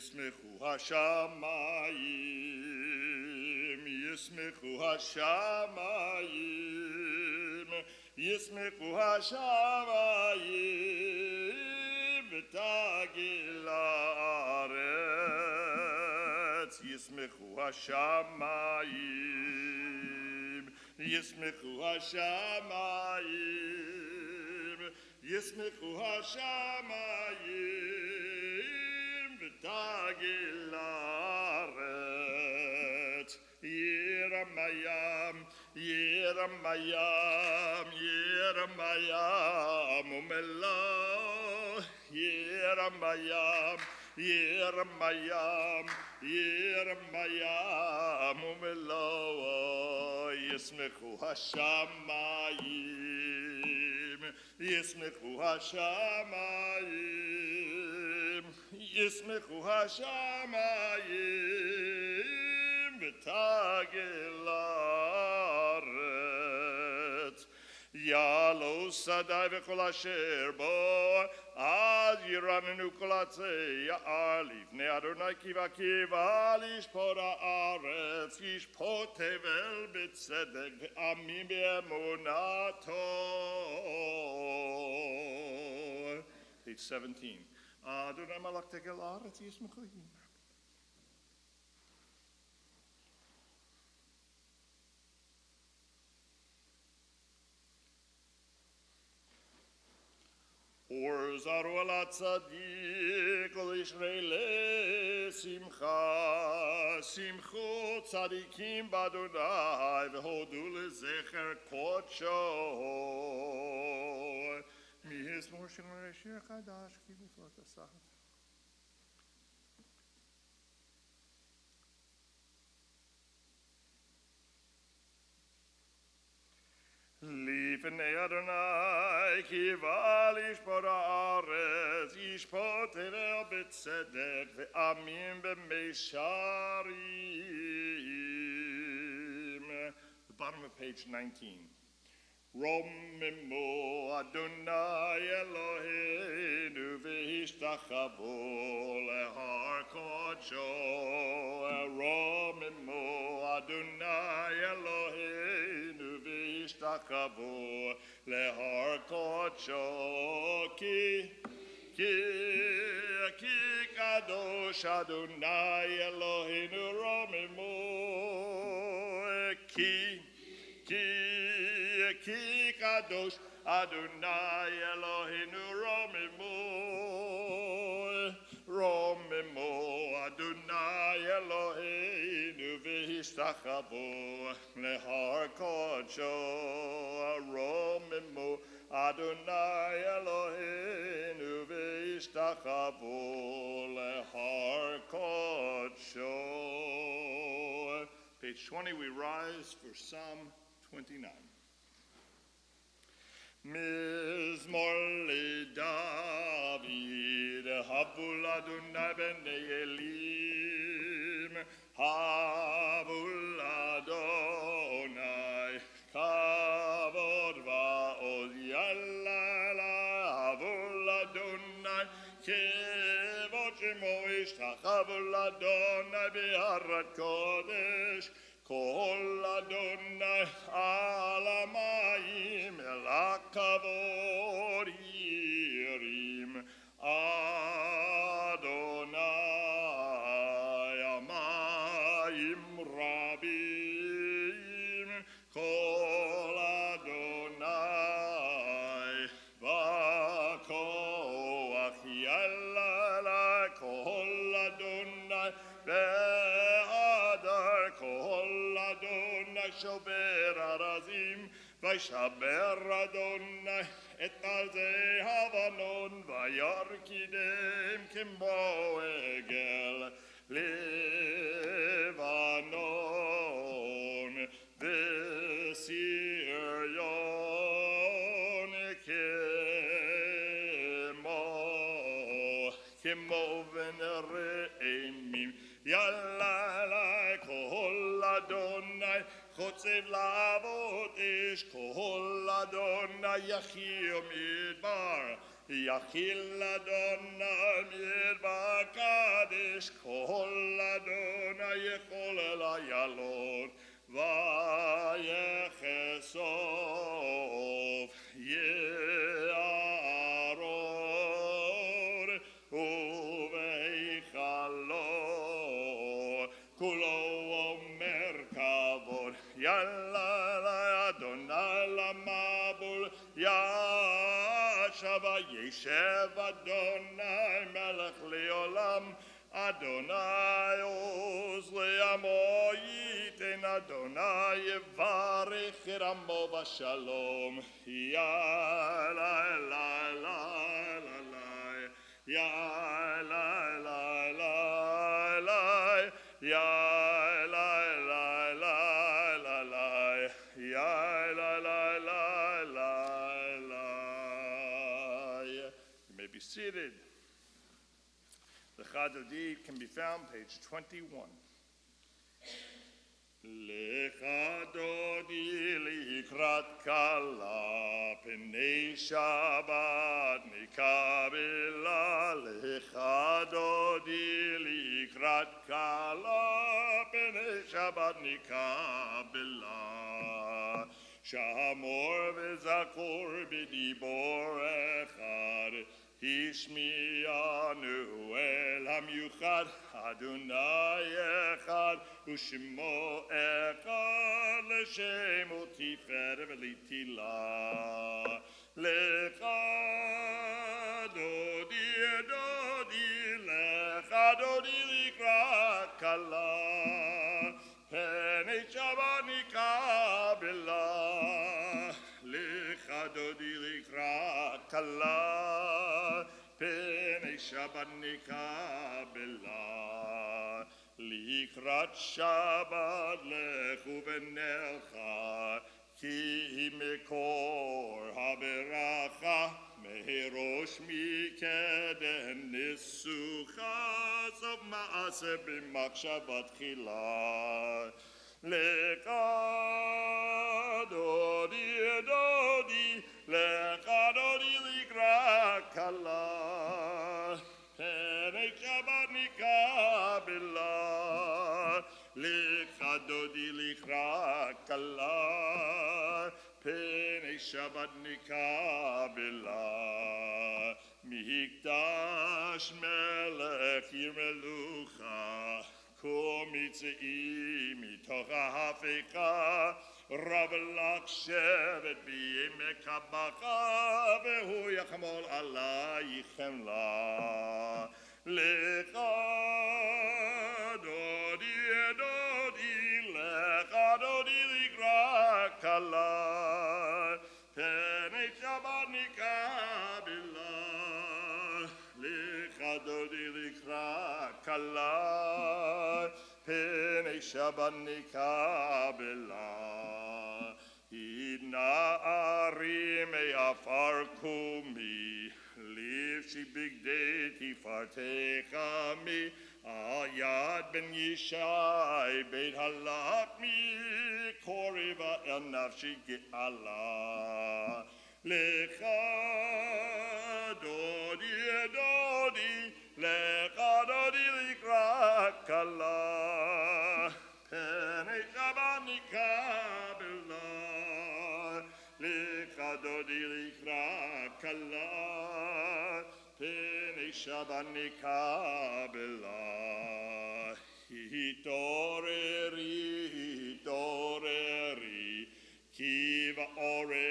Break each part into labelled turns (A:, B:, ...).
A: Yismechu hashamayim, Yismechu hashamayim, Yismechu hashamayim, v'tagil haaretz. Yismechu hashamayim, Yismechu hashamayim, Yismechu hashamayim, v'tagil haaretz. Yiramayam, Yiramayam, Yiramayam, umelo. Yiramayam, Yiramayam, Yiramayam, umelo. Yismechu hashamayim, Yismechu hashamayim, Yismechu hashamayim, v'tagil haaretz. Yalo sadai v'kol asher bo ad yiranenu kol atzei ya'ar lifnei Adonai kiva kiva lishpot haaretz yishpot tevel b'tzedek v'amim be'emunato. Page 17. Adonai malach tegel haaretz yismechu. Or zaru ala tzadik ol yishrei le simcha, simchu tzadikim b'Adonai v'hodu lezecher kodsho. Mi hismor shel shir chadash ki b'fot asach. Lifnei Adonai kiva lishpot haaretz yishpot tevel b'tzedek ve'amim b'meisharim. The bottom of page 19. Romimu Adonai Eloheinu v'hishtachavu lehar kodsho. Romimu Adonai Eloheinu v'hishtachavu lehar kodsho. Ki kadosh Adonai Eloheinu romimu. Ki kadosh Adonai Eloheinu romimu. Romimu Adonai Eloheinu v'hishtachavu lehar kodsho. Romimu Adonai Eloheinu v'hishtachavu lehar kodsho. Page 20, we rise for Psalm 29. Mizmor LeDavid, Havul Adonai b'nei Elim, Havul Adonai, Kavod va'od yalala, Havul Adonai, Kevod shemo ishtachavul Adonai b'harat kodesh, Kol Adonai alamayim el hakavod yirim. Adonai amayim rabim. Kol Adonai v'koach yalala. Kol Adonai ve'adar. Kol Adonai shober arazim, v'shaber Adonai et alzei havanon, v'yarkidem kemo egel Levanon, v'siryon kemo v'nereimim. Yalla kol Adonai chotzev lavot ish. Kol Adonai yachil midbar. Yachil Adonai midbar kadesh. אשכול אדוני יכול אל איילון ויחשוף יערון ובהיכלו כולו אומר כבוד יאללה אדוני למבול ישב וישב אדוני מלך לעולם אדוני עוז לעמו ייתן אדוני יברך את עמו בשלום יאללה אלה אלה אלה יאללה אלה אלה אלה יאללה אלה אלה אלה יאללה אלה אלה אלה. You may be seated. The Chadodid can be found page 21. Lechadodi likrat kala pnei Shabbat nikabela Lechadodi likrat kala pnei Shabbat nikabela Shamor v'zakor b'dibor echad Hishmianu el hamiuchad Adonai echad Ushmo echad L'shemo tifer v'litila Lechad odi edodi Lechad odi likra kala Penei Shabbat nikabela Lechad odi likra kala Penei Shabbat nikabela Likrat Shabbat lechu v'nelcha Ki mekor haberacha Mehirosh mikeden nisucha Sof ma'aseh b'machshavat chila Lechad odi edodi Lechad odi likra kala Penei Shabbat nikabela Lechad odi likra kala Penei Shabbat nikabela Mikdash melech yirmelucha Kom yitzei mitoch ha'hafecha Rav lach shevet b'yemek habacha V'hu yachmol alayichem la Lechad odi edodi Lechad odi likra kala Penei Shabbat nikabela Lechad odi likra kala Penei Shabbat nikabela Na'arim me'afar kumi Livshi bigdei tifartecha mi Al Yad ben Yishai beit halakmi Koriva el nafshi ge'ala Lechad odi edodi Lechad odi likra kala Penei Shabbat nikabela Lechad odi likra kala Penei Shabbat nikabela Hitoreri, hitoreri Ki va'ore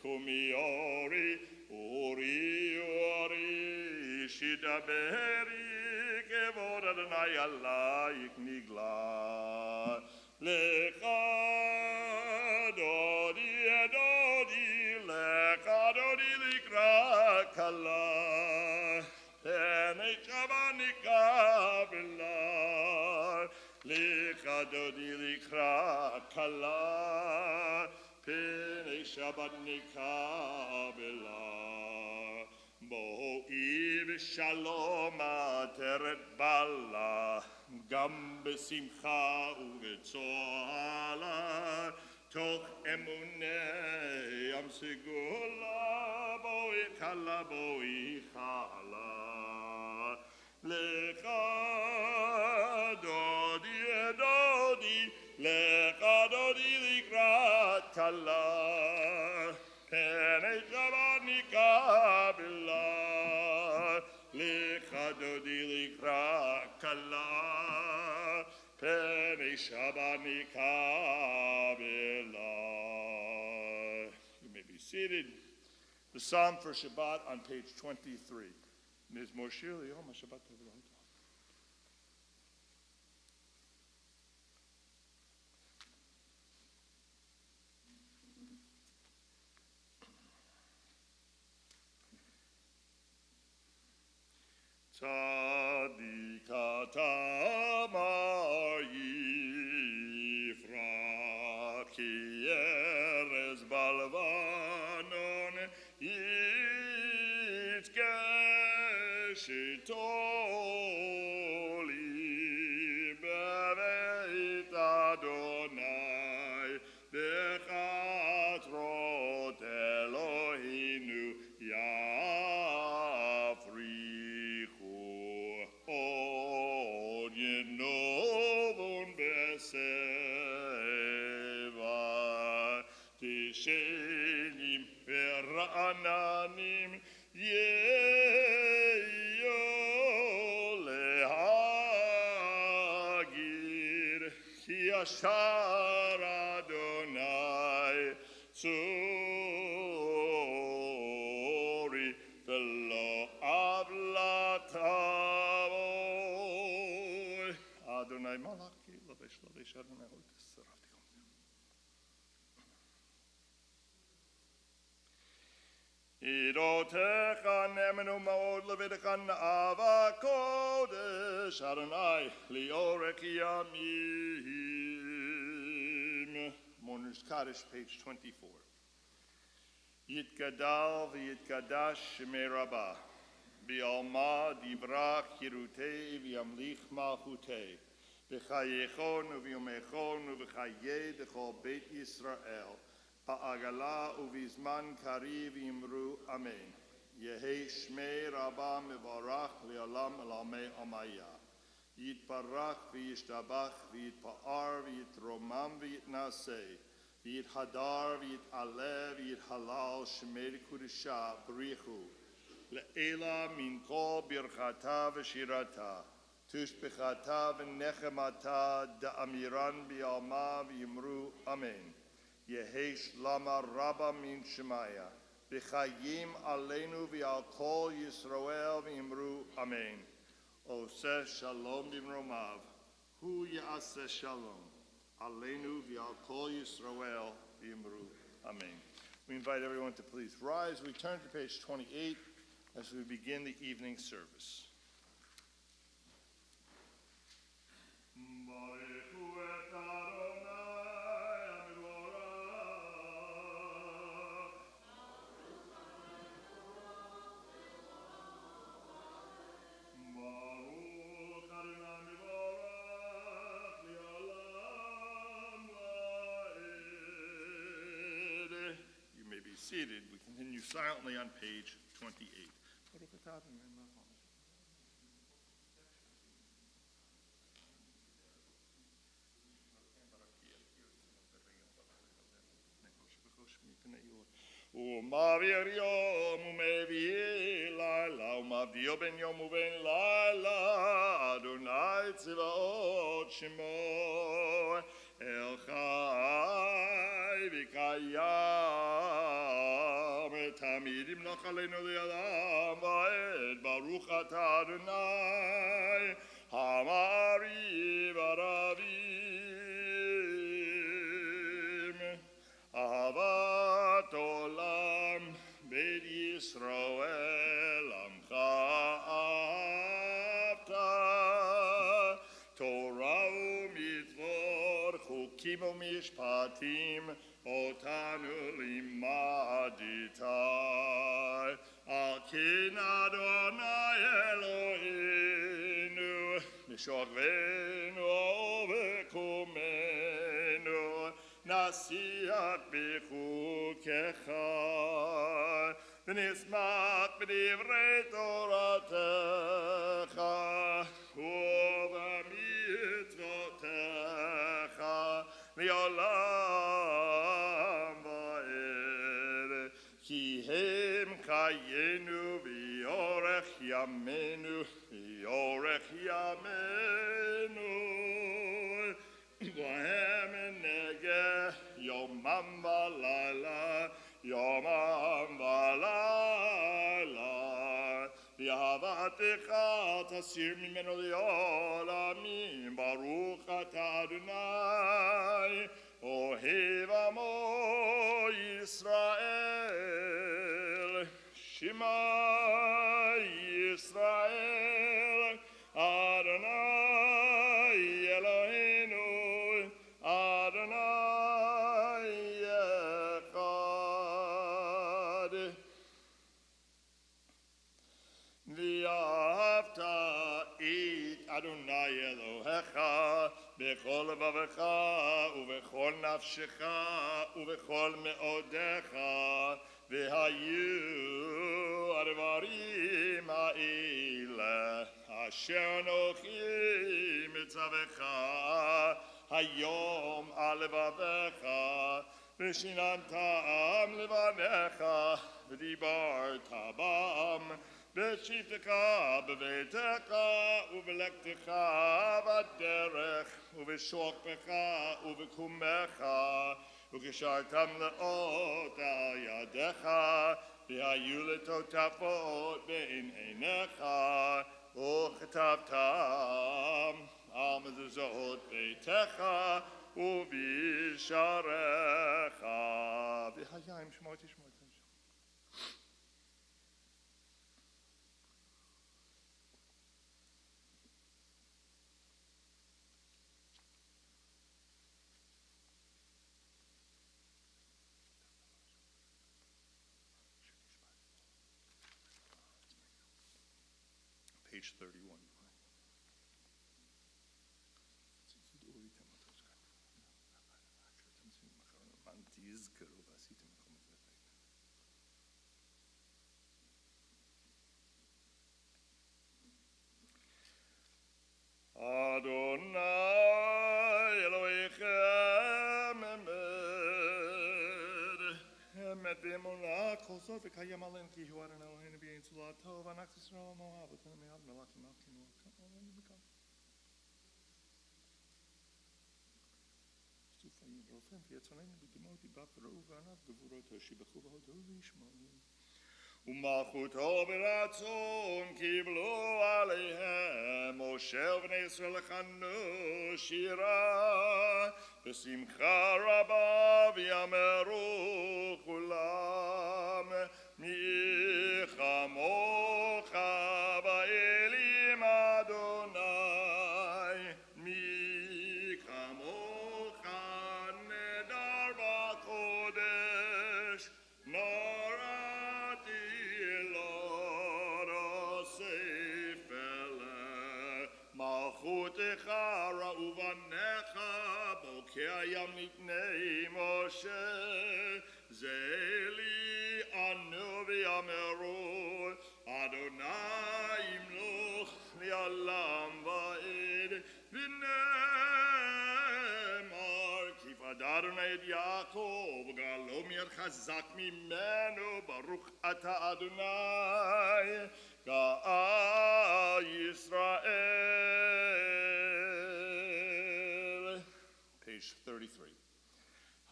A: kumi ori Ori, ori Shidaberi Kevod Adonai alayik nigla Lechad odi edodi Lechad odi likra kala Penei Shabbat nikabela Lechad odi likra kala Penei Shabbat nikabela Mo'i v'shalom ateret bala Gam b'simcha u'v'tzohala Toch emunei am segula Boi chala Lechad kala peni shabani kabila. You may be seated. The Psalm for Shabbat on page 23. Ms. Moshir, Yom Shabbat. Tzadikata ma'yifra ki erez balvanon yitzkeshitoli beveit Adonai bechatrot Elohinu yafrichu od yenovon beseva tishenim verananim yeyo lehagir ki yashar Adonai tzuri velo avlatavoy Adonai malaki lavesh Adonai hol tesarafti. Idotecha nemenu ma'od levidecha na'ava kodesh Adonai liorech yamim. Mourner's Kaddish, page 24. Yitgadal v'yitkadash shemei rabbah v'alma divrach yirutei v'yamlich malchutei v'chayechon v'yomechon v'chayei dechol beit Yisrael ba'agala uvizman kariv imru amen. Yehei shmei rabbah mevarach li'olam elamei amaya. Yitbarach v'yishtabach v'yitpa'ar v'yitromam v'yitnaseh v'yithadar v'yit'aleh v'yithalal shmei kudusha b'richu le'ela min kol birchata v'shirata tushbechata v'nechemata da'amiran b'yalma v'yimru amen. Yehei shlama rabba min shemaya v'chayim aleinu v'al kol Yisrael v'yimru amen. Oseh shalom b'mromav, hu ya'aseh shalom, aleinu v'al kol Yisrael v'yimru, amen. We invite everyone to please rise. We turn to page 28 as we begin the evening service. Seated, we continue silently on page 28. Umavir yom umevi laila, umavio ben yom uben laila, Adonai tzvaot shemo, El chai v'kayam, tamid imloch aleinu li'olam va'ed, baruch atah Adonai, hamari v'aravim, ahavat olam, beit Yisrael, amcha avta, Torah u'mitzvot, chukim u'mishpatim, otanu limadita, al ken Adonai Eloheinu, nishokvenu uvekumenu, nasiach b'chukecha, v'nismach b'divrei Toratecha, u'v'mitzvotecha, v'olam va'ed, ki hem chayenu v'yorech yamenu, v'yorech yamenu, והם נגה יומם ולילה, יומם ולילה. ואהבתך תסיר ממנו לעולמים, ברוך אתה אדוני, אוהב עמו ישראל. שמע ישראל, אדוני אלוהינו, אדוני אחד. ואהבת את אדוני אלוהיך בכל לבבך ובכל נפשך ובכל מאודיך, והיו הדברים האלה אשר אנוכי מצווך היום על לבביך, ושיננתם לבניך ודיברת בם בשבתך בביתך ובלכתך בדרך ובשוכבך ובקומך, וקשרתם לאות על ידיך, והיו לטוטפות בין עיניך, וכתבתם על מזוזות ביתך ובשעריך. והיה אם שמוע תשמע את זה. Page 31. Adonai Elohechem emet ve'emunah kol zot v'kayem alein ki hu Adonai Eloheinu b'yein tzula tov anak Yisrael mo'av v'ten me'ad melakim malkim v'kam סופאים ורופאים ויצרנים בדמות דיבה פרעו וענף גבורתו שיבחו והודו וישמעו. ומלכותו ברצון קיבלו עליהם, משה ובני ישראל לכנו שירה בשמחה רבה, ויאמרו כולם מי כמוך באלים אדוני, מי כמוך נדר בקודש, מלכותך ראו בניך, בוקע ים לפני משה, זה לי ענו ויאמרו, אדוני ימלוך לעולם ועד, ונאמר כי פדה אדוני את יעקב, גאלו מיד חזק ממנו, ברוך אתה אדוני גאל ישראל. Page 33.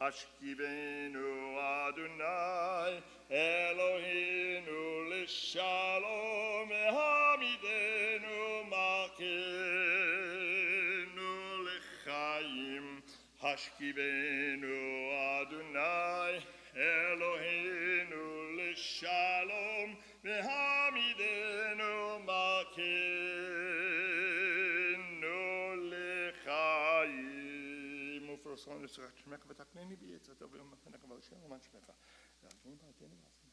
A: השכיבנו אדוני אלוהינו לשלום, והעמידנו מלכנו לחיים. השכיבנו אדוני אלוהינו לשלום, והעמידנו מלכנו לחיים. ופרסום לצורך שמך ותקנני בי עצתו ומפנך ולשם למען שמך, והגנים בעתנו ועשינו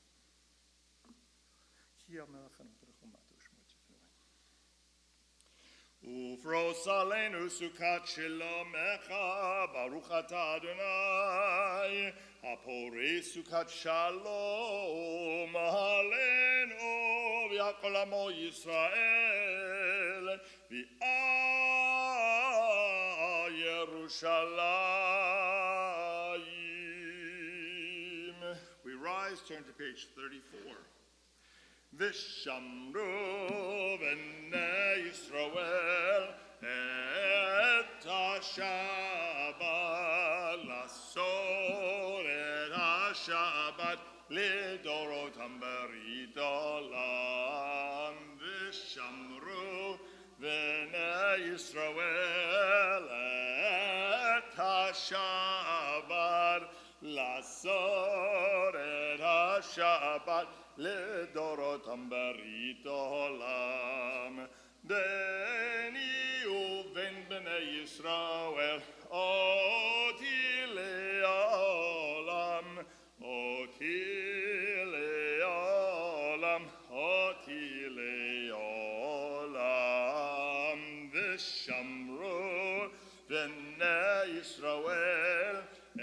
A: כי המלאכנו תרחומתו ושמו את ספרו. ופרוס עלינו סוכת שלומך, ברוך אתה אדוני הפורס סוכת שלום עלינו ועל כל עמו ישראל ועל ירושלים. We rise, turn to page 34. ושמרו בני ישראל את השם לדורותם ברית עולם, ושמרו בני ישראל את השבת, לעשות את השבת לדורותם ברית עולם. ביני ובין בני ישראל אותי לעולם, אותי לעולם, אותי לעולם, ושמרו בני ישראל את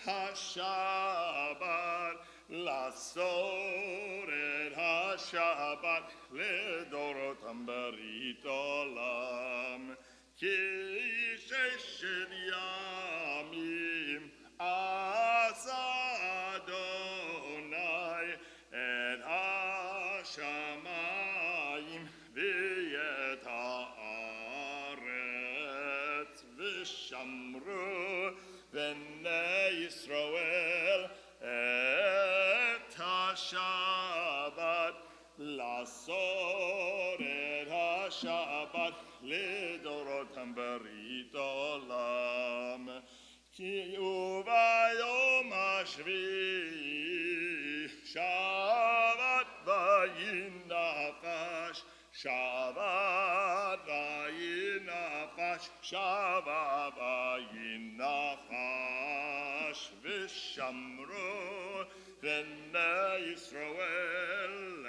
A: השבת, לעשות את השבת לדורותם ברית עולם. כי 6 ימים עשה אדוני את השמיים ואת הארץ, ושמרו בני ישראל את השבת, לעשות את השבת לדורותם ברית עולם. כי וביום השביעי שבת וינחש, שבת וינחש, שבת וינחש, ושמרו בני ישראל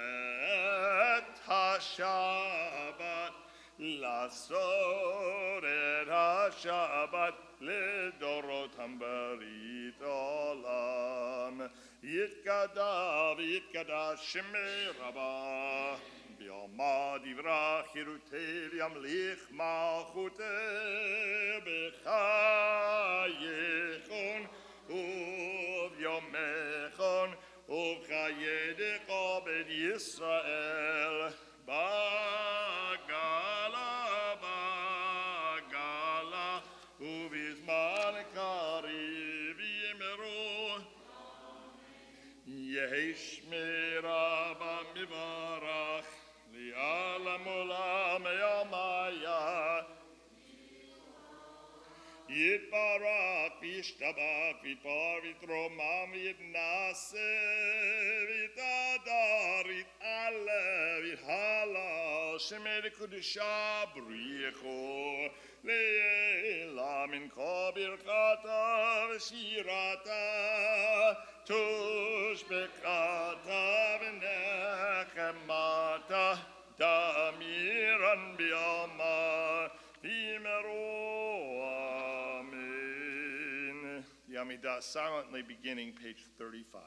A: את השבת, לעשות את השבת לדורותם ברית עולם. יתגדל ויתקדש שמי רבה, ביומא דברה חירותי וימליך מלכותי, בחייכון וביומכון ובחיי דרכו בית ישראל, בגלה בגלה ובזמן קריב יאמרו, יהי שמי רבה מברך לעולם עולם ימיה. יתברך וישתבח ויתפאר ויתרומם ויתנשא ויתהדר ויתעלה ויתהלל שמי לקדושה בריחו לעילא מן כל ברכתה ושירתה תושבחתה ונחמתה תמירן ביומה ויאמרו amen. The Amidah silently beginning page 35.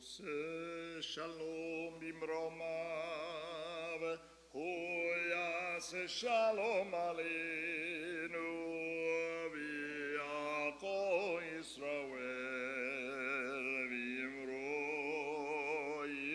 A: עושה שלום במרומיו, הוא יעשה שלום עלינו ויעקב ישראל,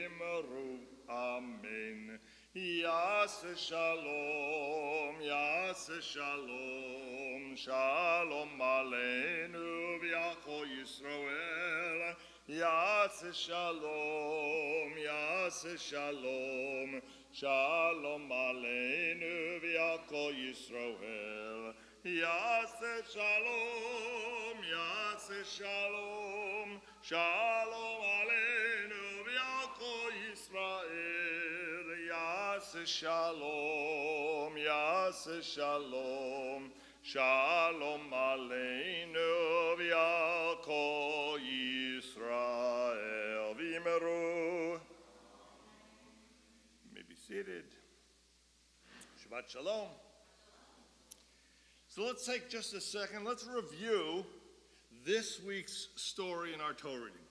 A: ואמרו אמן. יעשה שלום, יעשה שלום, שלום עלינו ויעקב ישראל, יעשה שלום, יעשה שלום, שלום עלינו ויעקב ישראל, יעשה שלום, יעשה שלום, שלום עלינו ויעקב ישראל, יעשה שלום, יעשה שלום, שלום עלינו ויעקב ישראל. V'yimeru. You may be seated. Shabbat Shalom. So let's take just a second. Let's review this week's story in our Torah reading.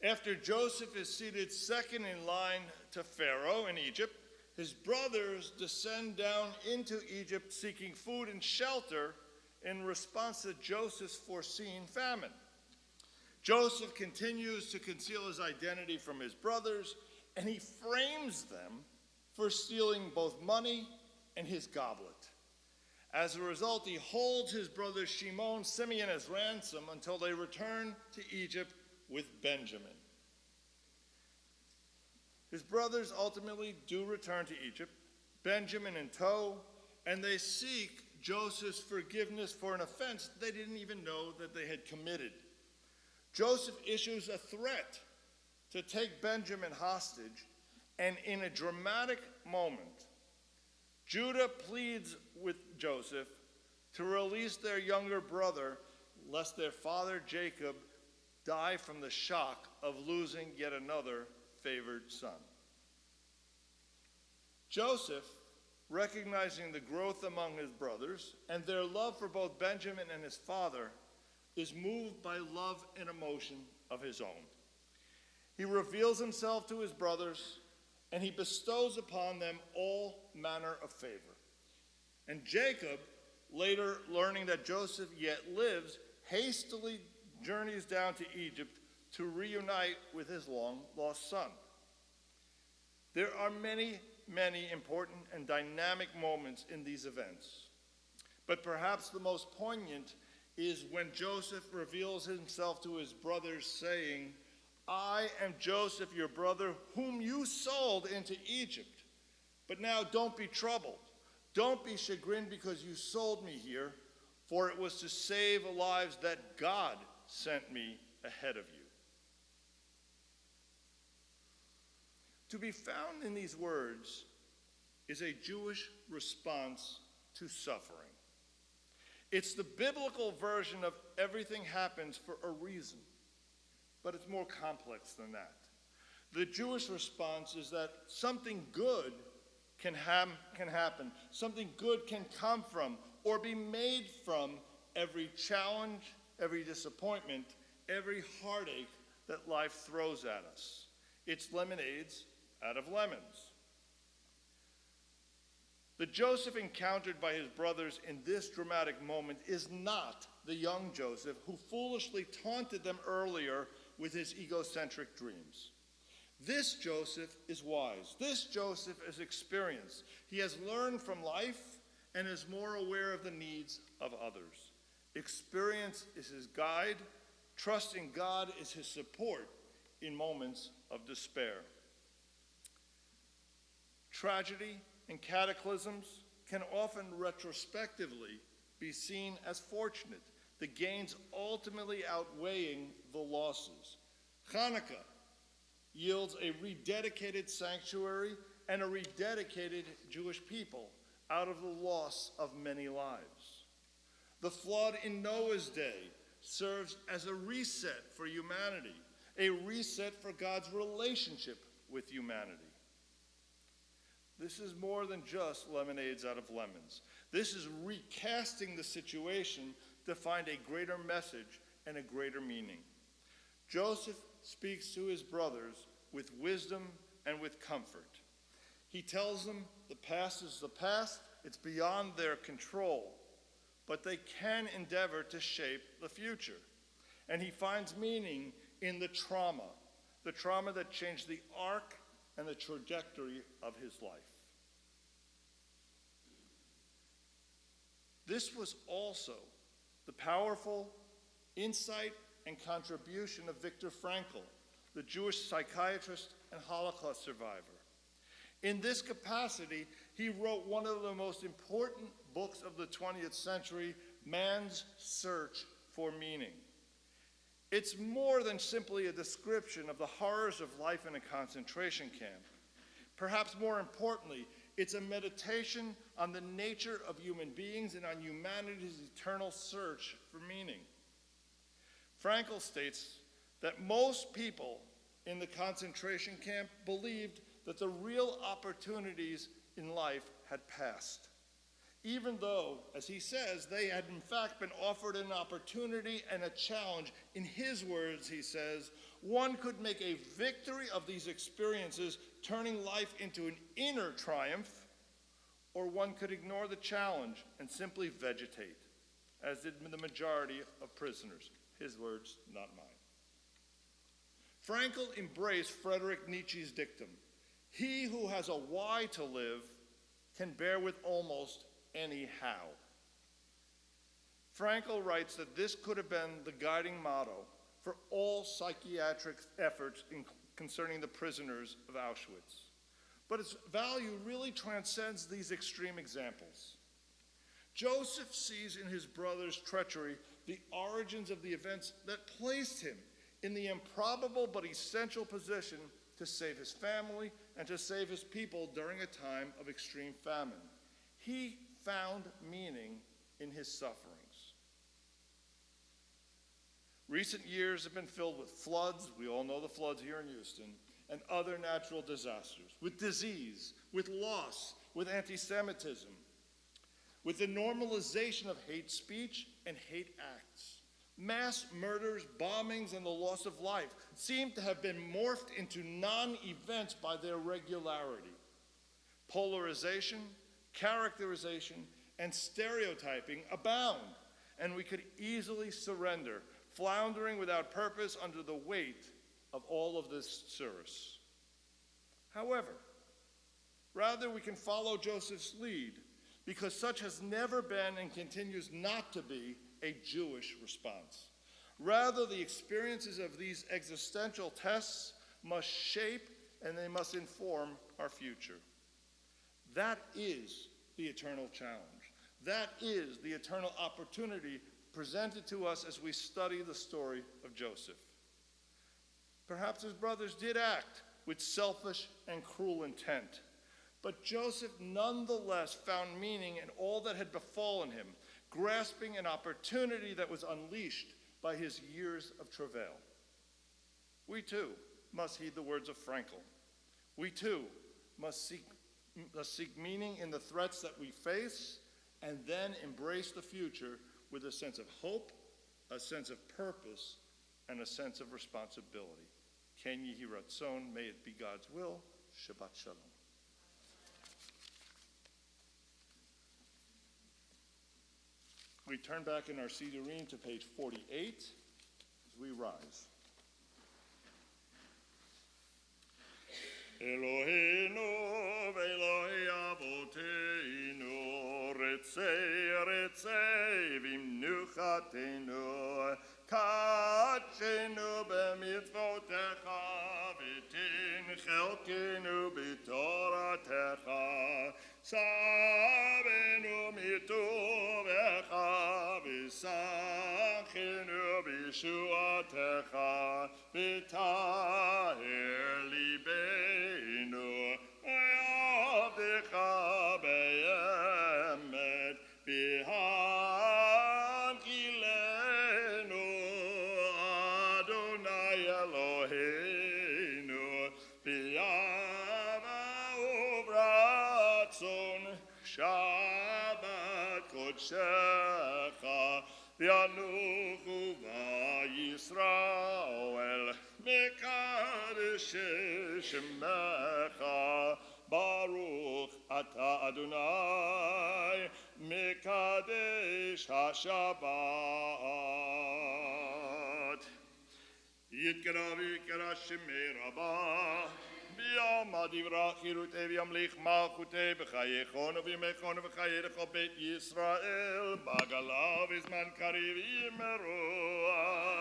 A: After Joseph is seated second in line to Pharaoh in Egypt, his brothers descend down into Egypt seeking food and shelter in response to Joseph's foreseen famine. Joseph continues to conceal his identity from his brothers, and he frames them for stealing both money and his goblet. As a result, he holds his brothers Shimon, Simeon as ransom until they return to Egypt with Benjamin. His brothers ultimately do return to Egypt, Benjamin in tow, and they seek Joseph's forgiveness for an offense they didn't even know that they had committed. Joseph issues a threat to take Benjamin hostage, and in a dramatic moment, Judah pleads with Joseph to release their younger brother, lest their father Jacob die from the shock of losing yet another favored son. Joseph, recognizing the growth among his brothers and their love for both Benjamin and his father, is moved by love and emotion of his own. He reveals himself to his brothers, and he bestows upon them all manner of favor. And Jacob, later learning that Joseph yet lives, hastily journeys down to Egypt to reunite with his long-lost son. There are many, many important and dynamic moments in these events. But perhaps the most poignant is when Joseph reveals himself to his brothers, saying, "I am Joseph, your brother, whom you sold into Egypt. But now don't be troubled. Don't be chagrined because you sold me here, for it was to save lives that God sent me ahead of you." To be found in these words is a Jewish response to suffering. It's the biblical version of everything happens for a reason, but it's more complex than that. The Jewish response is that something good can happen, something good can come from or be made from every challenge, every disappointment, every heartache that life throws at us. It's lemonades out of lemons. The Joseph encountered by his brothers in this dramatic moment is not the young Joseph who foolishly taunted them earlier with his egocentric dreams. This Joseph is wise. This Joseph is experienced. He has learned from life and is more aware of the needs of others. Experience is his guide. Trusting God is his support in moments of despair. Tragedy and cataclysms can often retrospectively be seen as fortunate, the gains ultimately outweighing the losses. Hanukkah yields a rededicated sanctuary and a rededicated Jewish people out of the loss of many lives. The flood in Noah's day serves as a reset for humanity, a reset for God's relationship with humanity. This is more than just lemonades out of lemons. This is recasting the situation to find a greater message and a greater meaning. Joseph speaks to his brothers with wisdom and with comfort. He tells them the past is the past, it's beyond their control, but they can endeavor to shape the future. And he finds meaning in the trauma that changed the arc and the trajectory of his life. This was also the powerful insight and contribution of Viktor Frankl, the Jewish psychiatrist and Holocaust survivor. In this capacity, he wrote one of the most important books of the 20th century, Man's Search for Meaning. It's more than simply a description of the horrors of life in a concentration camp. Perhaps more importantly, it's a meditation on the nature of human beings and on humanity's eternal search for meaning. Frankl states that most people in the concentration camp believed that the real opportunities in life had passed, even though, as he says, they had in fact been offered an opportunity and a challenge. In his words, he says, one could make a victory of these experiences, turning life into an inner triumph, or one could ignore the challenge and simply vegetate, as did the majority of prisoners. His words, not mine. Frankl embraced Friedrich Nietzsche's dictum, "He who has a why to live can bear with almost any how." Frankl writes that this could have been the guiding motto for all psychiatric efforts concerning the prisoners of Auschwitz. But its value really transcends these extreme examples. Joseph sees in his brother's treachery the origins of the events that placed him in the improbable but essential position to save his family and to save his people during a time of extreme famine. He found meaning in his sufferings. Recent years have been filled with floods, we all know the floods here in Houston, and other natural disasters, with disease, with loss, with anti-Semitism, with the normalization of hate speech and hate acts. Mass murders, bombings, and the loss of life seem to have been morphed into non-events by their regularity. Polarization, characterization, and stereotyping abound, and we could easily surrender, floundering without purpose under the weight of all of this service. However, rather we can follow Joseph's lead, because such has never been and continues not to be a Jewish response. Rather, the experiences of these existential tests must shape and they must inform our future. That is the eternal challenge. That is the eternal opportunity presented to us as we study the story of Joseph. Perhaps his brothers did act with selfish and cruel intent, but Joseph nonetheless found meaning in all that had befallen him, grasping an opportunity that was unleashed by his years of travail. We too must heed the words of Frankl. We too must seek meaning in the threats that we face and then embrace the future with a sense of hope, a sense of purpose, and a sense of responsibility. Ken Yehi Ratzon, may it be God's will. Shabbat Shalom. We turn back in our Sidurim to page 48 as we rise. Eloheinu ve'Elohei avoteinu, retzei retzei v'imnuchatenu, kachenu b'mitzvotecha, v'tinchelkenu b'toratecha, sabenu mituvecha, v'sachenu b'shuatecha, v'taher libeinu, v'yavdecha be'emet, v'hankilenu, Adonai Eloheinu, v'yavau v'ratzon, Shabbat Kodshecha, v'yanuchu v'Yisrael, מקדש שמך, ברוך אתה אדוני, מקדש השבת. יתקרא ויקרא שמי רבה, ביום דברה חירותי וימליך מלכותי בחייכון ובימיכון ובחיי לכל בית ישראל, בעגלה וזמן קריב יאמרו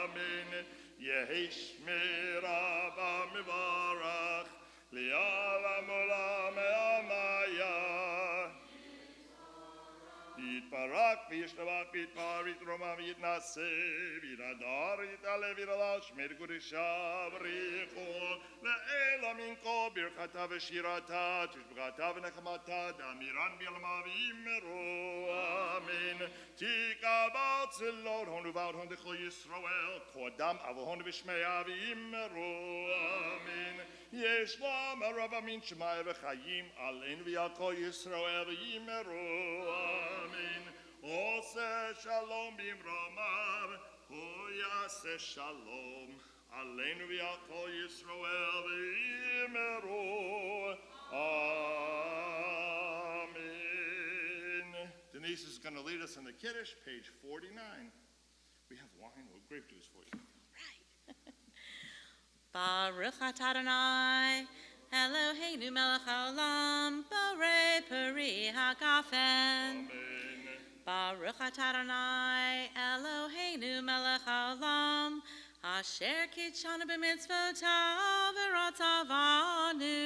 A: אמן. יהי שמי רבה מברך, לעולם עולם העלמיה. יתברך וישתבח ויתפאר ויתרומם ויתנשא ויתהדר ויתעלה ויתהלל שמי קודשה בריחו לאל אמין כל ברכתה ושירתה תשבחתה ונחמתה דאמירן בעלמה ויאמרו אמן. תקבל צלות הון ובעל הון דכל ישראל קודם אבו הון ושמיה ויאמרו אמן. יש להם הרב אמין שמיה וחיים עלינו ועל כל ישראל ויאמרו אמן. עושה שלום במרומיו, הוא יעשה שלום עלינו ועל כל ישראל ויאמרו amen. Denise is going to lead us in the Kiddush, page 49. We have wine with grape juice for you.
B: Baruch atah Adonai, Eloheinu melech haolam, borei peri hagafen.
A: Amen.
B: Baruch atah Adonai, Eloheinu melech haolam, asher kitshanu b'mitzvotav v'ratzavanu,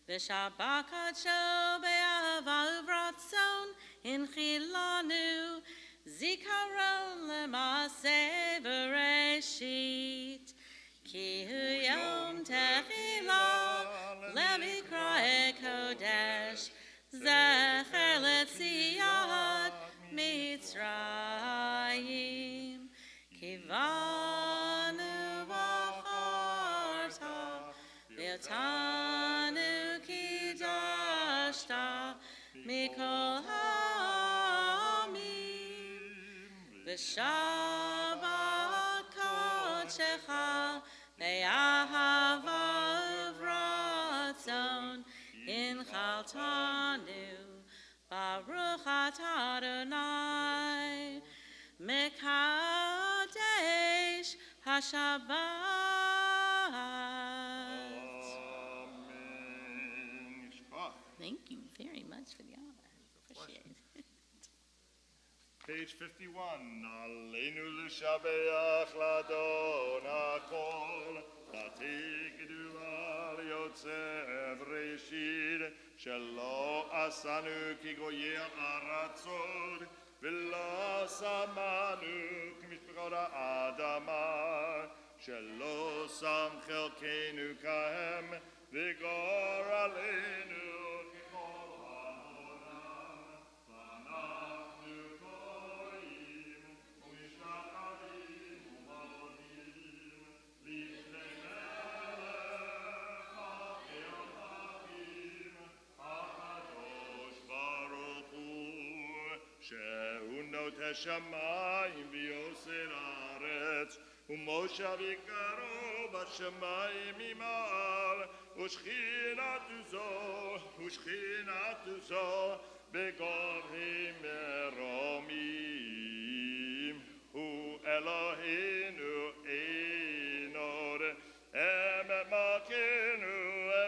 B: v'shabbat kadsho be'ahava uvratzon inchilanu, zikaron le'maseh v'reshit. Ki hu yom techilah lemikra kodesh zecher letziat Mitzrayim kivanu bacharta v'yotanu kidashta mikol ha'amim v'shabbat kodshecha Ve'ahava uvratzon inchaltanu Baruch atah Adonai Mekadesh HaShabbat.
A: Amen.
B: Thank you very much for the honor. Appreciate it.
A: Page 51. Aleinu l'shabeach ladon hakol, latikedu al yotzev reshid, shelo asanu ki goyei aratzot, v'lo samanu ki mishpachot ha'adama, shelo sam chelkeinu kahem, v'gor aleinu ki kol ha'olam, v'anachnu koim, u'mishtachatim u'malodim, lifnei melech ha'elohim, hakadosh baruch hu, shehu noteh shamayim v'yosei haaretz, ומושב יקרו בשמיים ממעל, ושכינתו זו בגבהים מרומים. הוא אלוהינו אין עוד, אמת מלכנו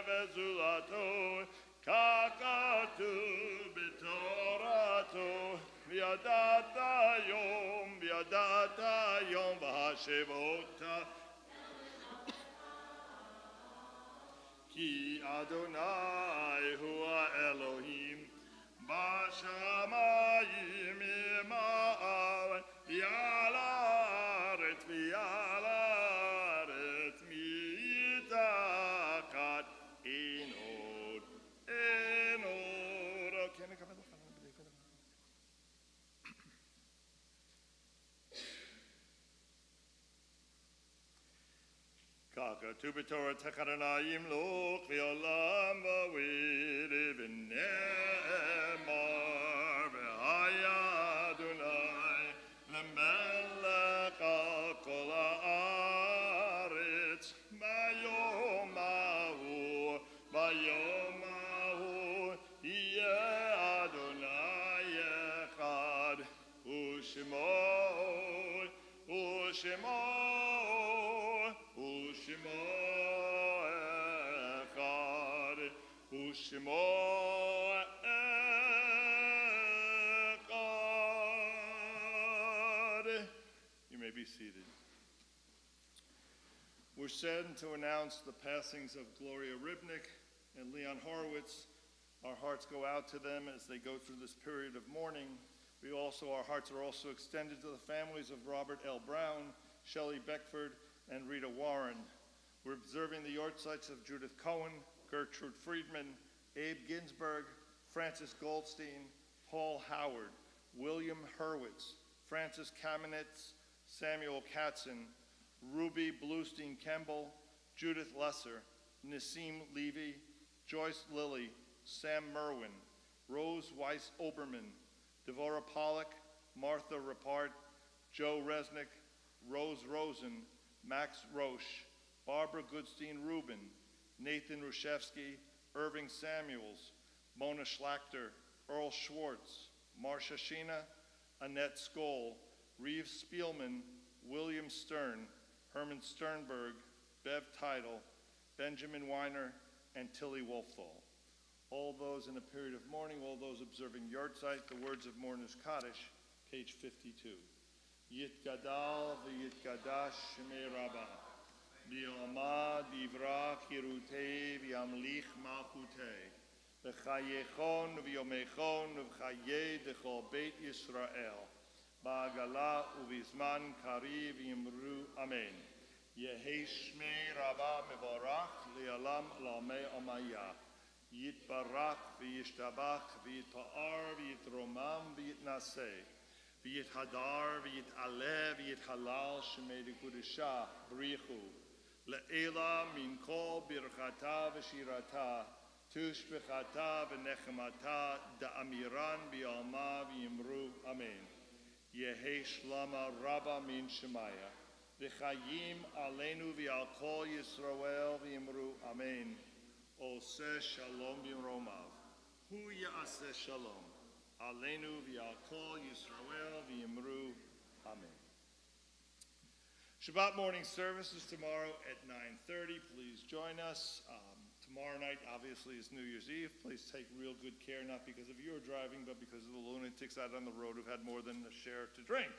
A: וזולתו, כך כתוב בתורתו. וידעת יום והשבות כי אדוני הוא האלוהים בשמיים ממעל ועל הארץ מתחת אין עוד. כן, נקבל לך. כתוב בתורתך אדוני ימלוך לעולם ועד ונאמר והיה אדוני למלך על כל הארץ echad. You may be seated. We're saddened to announce the passings of Gloria Ribnick and Leon Horowitz. Our hearts go out to them as they go through this period of mourning. Our hearts are also extended to the families of Robert L. Brown, Shelley Beckford, and Rita Warren. We're observing the yahrzeits of Judith Cohen, Gertrude Friedman, Abe Ginsberg, Francis Goldstein, Paul Howard, William Hurwitz, Francis Kamenetz, Samuel Katzen, Ruby Bluestein Kemble, Judith Lesser, Nassim Levy, Joyce Lilly, Sam Merwin, Rose Weiss Oberman, Devorah Pollack, Martha Rapart, Joe Resnick, Rose Rosen, Max Roche, Barbara Goodstein Rubin, Nathan Rushevsky, Irving Samuels, Mona Schlachter, Earl Schwartz, Marcia Sheena, Annette Skoll, Reeves Spielman, William Stern, Herman Sternberg, Bev Tidal, Benjamin Weiner, and Tilly Wolfthal. All those in a period of mourning, all those observing Yartzeit, the words of Mourner's Kaddish, page 52. Yitgadal v'yitgadash shemei Rabbah, v'yomad divrach yirutei v'yamlich malchutei, v'chayechon v'yomechon v'chayei dechol Beit Yisrael, ba'agala u'vizman kariv yimru amen. Yehi shmei Rabbah mevorach li'alam lamei amayah. Yitbarach v'yishtabach v'yitpa'ar v'yitromam v'yitnaseh v'yithadar v'yitaleh v'yithalal shemei dekudesha b'richu le'ela min kol birchata v'shirata tushbechata v'nechemata da'amiran b'yalma v'yimru amen. Yehi shlama rabba min shemaya v'chayim aleinu v'al kol Yisrael v'yimru amen. Oseh shalom b'romav. Hu ya'aseh shalom. Aleinu v'al kol Yisrael v'yimru. Amen. Shabbat morning service is tomorrow at 9:30. Please join us. Tomorrow night, obviously, is New Year's Eve. Please take real good care, not because of your driving, but because of the lunatics out on the road who've had more than a share to drink.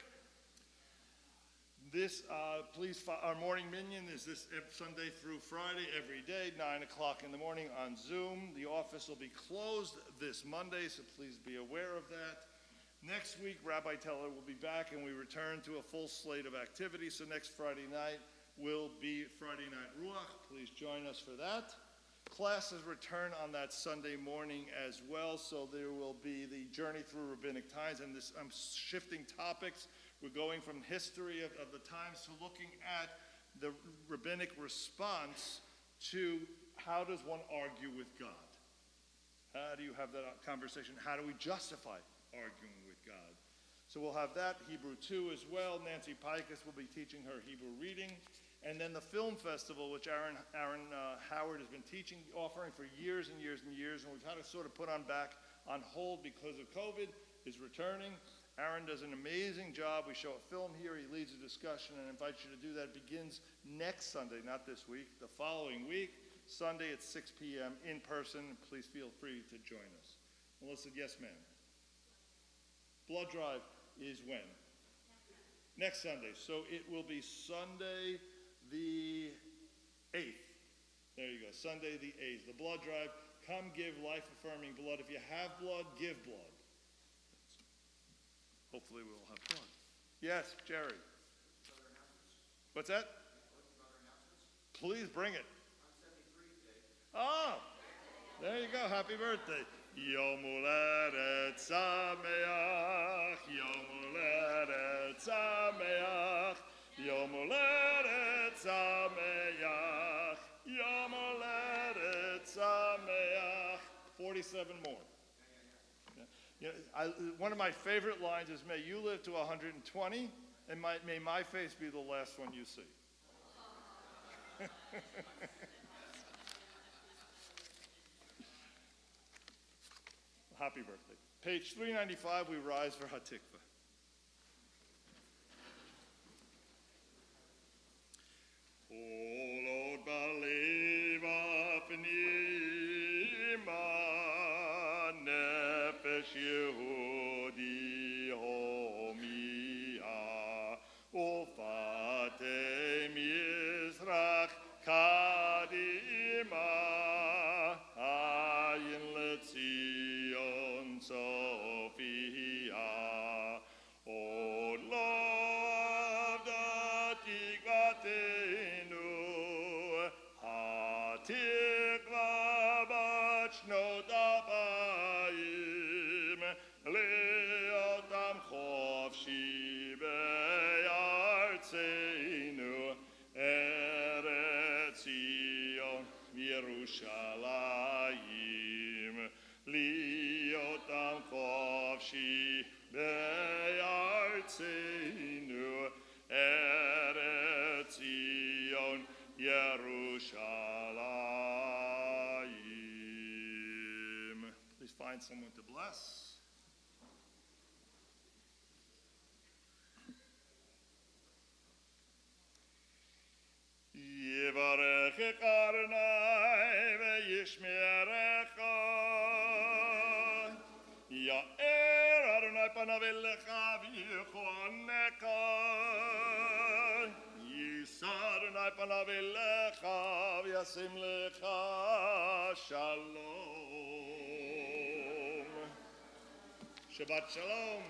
A: Our morning minyan is this Sunday through Friday, every day, 9 o'clock in the morning on Zoom. The office will be closed this Monday, so please be aware of that. Next week, Rabbi Teller will be back, and we return to a full slate of activities. So next Friday night will be Friday Night Ruach. Please join us for that. Classes return on that Sunday morning as well, so there will be the journey through rabbinic times, and I'm shifting topics. We're going from history of the times to looking at the rabbinic response to how does one argue with God? How do you have that conversation? How do we justify arguing with God? So we'll have that, Hebrew 2 as well. Nancy Pikus will be teaching her Hebrew reading. And then the film festival, which Aaron Howard has been offering for years and years and years, and we've had to sort of put on hold because of COVID, is returning. Aaron does an amazing job. We show a film here. He leads a discussion, and I invite you to do that. It begins next Sunday, not this week, the following week, Sunday at 6 p.m. in person. Please feel free to join us. Melissa, yes, ma'am. Blood drive is when? Next Sunday. So it will be Sunday the 8th. There you go, Sunday the 8th. The blood drive. Come give life-affirming blood. If you have blood, give blood. Hopefully we'll have blood. Yes, Jerry. What's that? Please bring it. Oh, there you go. Happy birthday. Yom Uledet Sameach, Yom Uledet Sameach, Yom Uledet Sameach, Yom Uledet Sameach. 47 more. You know, one of my favorite lines is, may you live to 120, and may my face be the last one you see. Happy birthday. Page 395, we rise for Hatikvah. nafshi be'artzenu Eretz Zion Yerushalayim. Please find someone to bless. Yivarech Adonai ve'yishmerecha. Ya'er Adonai panav elecha v'yichuanecha. Yisa Adonai panav elecha v'yasim lecha shalom. Shabbat shalom.